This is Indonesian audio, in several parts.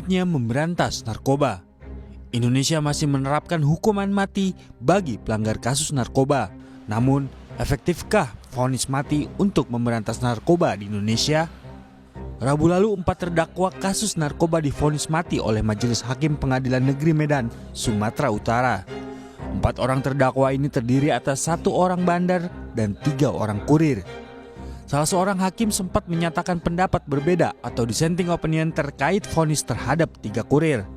sulitnya memberantas narkoba. Indonesia masih menerapkan hukuman mati bagi pelanggar kasus narkoba. Namun, efektifkah vonis mati untuk memberantas narkoba di Indonesia? Rabu lalu 4 terdakwa kasus narkoba divonis mati oleh Majelis Hakim Pengadilan Negeri Medan, Sumatera Utara. 4 orang terdakwa ini terdiri atas 1 orang bandar dan 3 orang kurir. Salah seorang hakim sempat menyatakan pendapat berbeda atau dissenting opinion terkait vonis terhadap 3 kurir.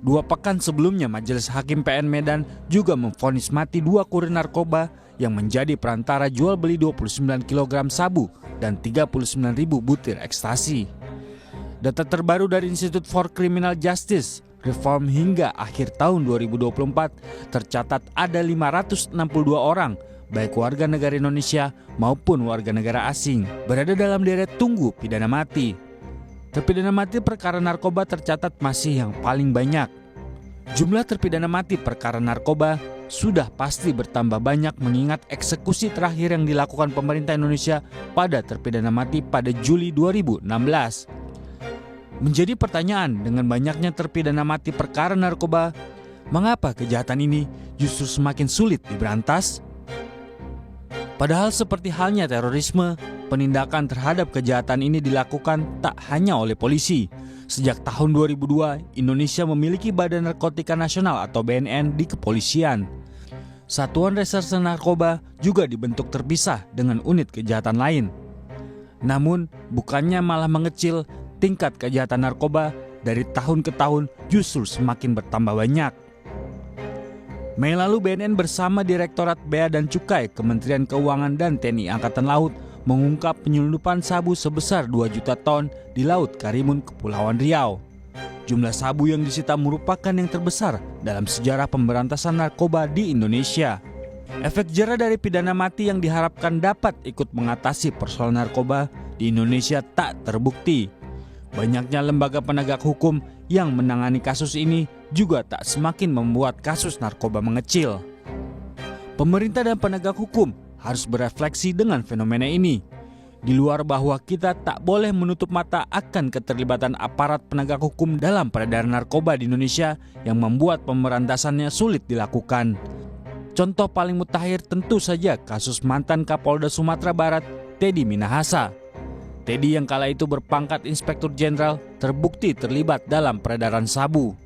2 pekan sebelumnya Majelis Hakim PN Medan juga memvonis mati 2 kurir narkoba yang menjadi perantara jual beli 29 kg sabu dan 39.000 butir ekstasi. Data terbaru dari Institute for Criminal Justice Reform hingga akhir tahun 2024 tercatat ada 562 orang baik warga negara Indonesia maupun warga negara asing berada dalam deret tunggu pidana mati. Terpidana mati perkara narkoba tercatat masih yang paling banyak. Jumlah terpidana mati perkara narkoba sudah pasti bertambah banyak mengingat eksekusi terakhir yang dilakukan pemerintah Indonesia pada terpidana mati pada Juli 2016. Menjadi pertanyaan dengan banyaknya terpidana mati perkara narkoba, mengapa kejahatan ini justru semakin sulit diberantas? Padahal seperti halnya terorisme, penindakan terhadap kejahatan ini dilakukan tak hanya oleh polisi. Sejak tahun 2002, Indonesia memiliki Badan Narkotika Nasional atau BNN di kepolisian. Satuan Reserse Narkoba juga dibentuk terpisah dengan unit kejahatan lain. Namun, bukannya malah mengecil, tingkat kejahatan narkoba dari tahun ke tahun justru semakin bertambah banyak. Mei lalu BNN bersama Direktorat Bea dan Cukai, Kementerian Keuangan dan TNI Angkatan Laut mengungkap penyelundupan sabu sebesar 2 juta ton di Laut Karimun, Kepulauan Riau. Jumlah sabu yang disita merupakan yang terbesar dalam sejarah pemberantasan narkoba di Indonesia. Efek jera dari pidana mati yang diharapkan dapat ikut mengatasi persoalan narkoba di Indonesia tak terbukti. Banyaknya lembaga penegak hukum yang menangani kasus ini juga tak semakin membuat kasus narkoba mengecil. Pemerintah dan penegak hukum harus berefleksi dengan fenomena ini. Di luar bahwa kita tak boleh menutup mata akan keterlibatan aparat penegak hukum dalam peredaran narkoba di Indonesia yang membuat pemberantasannya sulit dilakukan. Contoh paling mutakhir tentu saja kasus mantan Kapolda Sumatera Barat, Teddy Minahasa. Teddy yang kala itu berpangkat Inspektur Jenderal terbukti terlibat dalam peredaran sabu.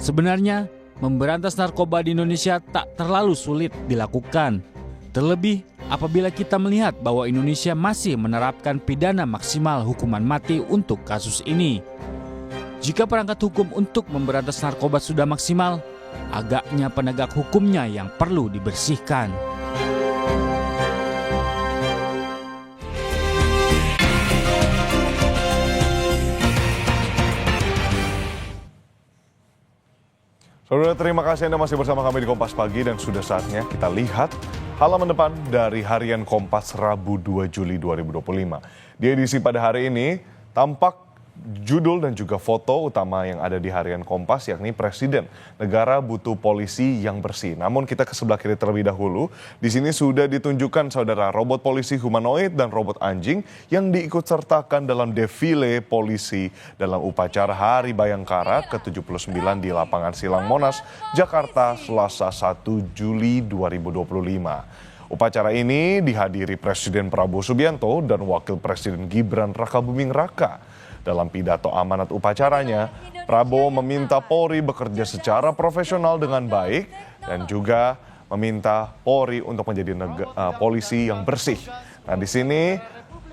Sebenarnya, memberantas narkoba di Indonesia tak terlalu sulit dilakukan. Terlebih apabila kita melihat bahwa Indonesia masih menerapkan pidana maksimal hukuman mati untuk kasus ini. Jika perangkat hukum untuk memberantas narkoba sudah maksimal, agaknya penegak hukumnya yang perlu dibersihkan. Saudara, terima kasih Anda masih bersama kami di Kompas Pagi dan sudah saatnya kita lihat halaman depan dari Harian Kompas Rabu 2 Juli 2025. Di edisi pada hari ini tampak judul dan juga foto utama yang ada di Harian Kompas yakni Presiden Negara Butuh Polisi yang Bersih. Namun kita ke sebelah kiri terlebih dahulu. Di sini sudah ditunjukkan saudara robot polisi humanoid dan robot anjing yang diikutsertakan dalam defile polisi dalam upacara Hari Bayangkara ke-79 di Lapangan Silang Monas, Jakarta, Selasa 1 Juli 2025. Upacara ini dihadiri Presiden Prabowo Subianto dan Wakil Presiden Gibran Rakabuming Raka. Dalam pidato amanat upacaranya, Prabowo meminta Polri bekerja secara profesional dengan baik dan juga meminta Polri untuk menjadi polisi yang bersih. Nah, di sini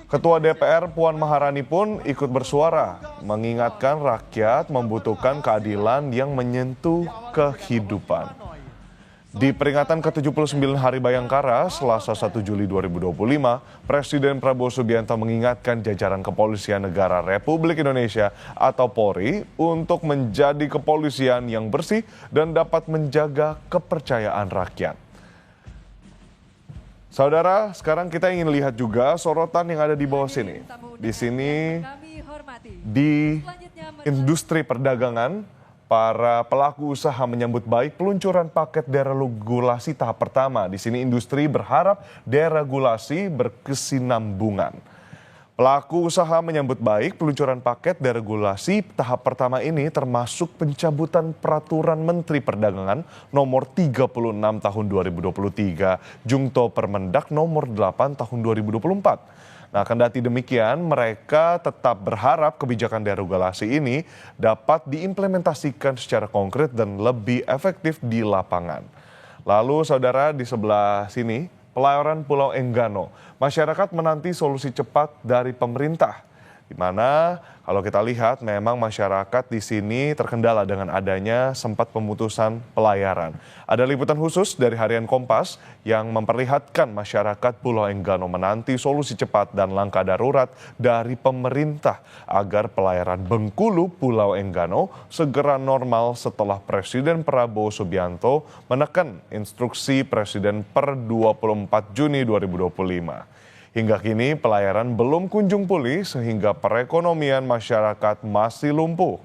Ketua DPR Puan Maharani pun ikut bersuara, mengingatkan rakyat membutuhkan keadilan yang menyentuh kehidupan. Di peringatan ke-79 Hari Bayangkara, Selasa 1 Juli 2025, Presiden Prabowo Subianto mengingatkan jajaran Kepolisian Negara Republik Indonesia atau Polri untuk menjadi kepolisian yang bersih dan dapat menjaga kepercayaan rakyat. Saudara, sekarang kita ingin lihat juga sorotan yang ada di bawah sini. Di sini, di industri perdagangan, para pelaku usaha menyambut baik peluncuran paket deregulasi tahap pertama. Di sini industri berharap deregulasi berkesinambungan. Pelaku usaha menyambut baik peluncuran paket deregulasi tahap pertama ini termasuk pencabutan Peraturan Menteri Perdagangan nomor 36 tahun 2023, Jungto Permendak nomor 8 tahun 2024. Nah, kendati demikian, mereka tetap berharap kebijakan deregulasi ini dapat diimplementasikan secara konkret dan lebih efektif di lapangan. Lalu saudara di sebelah sini, pelayaran Pulau Enggano. Masyarakat menanti solusi cepat dari pemerintah. Di mana kalau kita lihat memang masyarakat di sini terkendala dengan adanya sempat pemutusan pelayaran. Ada liputan khusus dari Harian Kompas yang memperlihatkan masyarakat Pulau Enggano menanti solusi cepat dan langkah darurat dari pemerintah agar pelayaran Bengkulu Pulau Enggano segera normal setelah Presiden Prabowo Subianto menekan instruksi Presiden per 24 Juni 2025. Hingga kini pelayaran belum kunjung pulih sehingga perekonomian masyarakat masih lumpuh.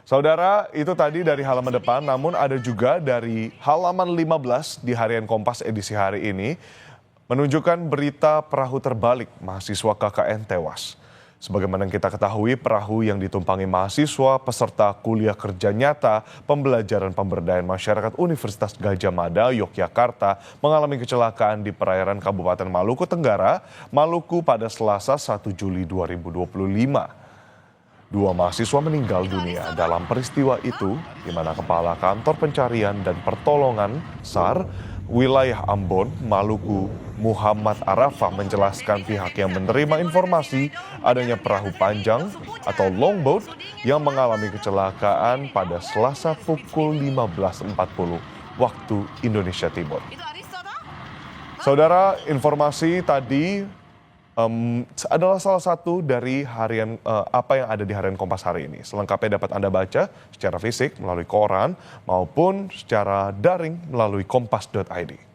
Saudara, itu tadi dari halaman depan, namun ada juga dari halaman 15 di Harian Kompas edisi hari ini menunjukkan berita perahu terbalik mahasiswa KKN tewas. Sebagaimana kita ketahui, perahu yang ditumpangi mahasiswa peserta kuliah kerja nyata pembelajaran pemberdayaan masyarakat Universitas Gadjah Mada, Yogyakarta mengalami kecelakaan di perairan Kabupaten Maluku Tenggara, Maluku pada Selasa 1 Juli 2025. Dua mahasiswa meninggal dunia dalam peristiwa itu, di mana Kepala Kantor Pencarian dan Pertolongan SAR wilayah Ambon, Maluku, Muhammad Arafah menjelaskan pihak yang menerima informasi adanya perahu panjang atau longboat yang mengalami kecelakaan pada Selasa pukul 15.40 waktu Indonesia Timur. Saudara, informasi tadi adalah salah satu dari apa yang ada di Harian Kompas hari ini. Selengkapnya dapat Anda baca secara fisik melalui koran maupun secara daring melalui kompas.id.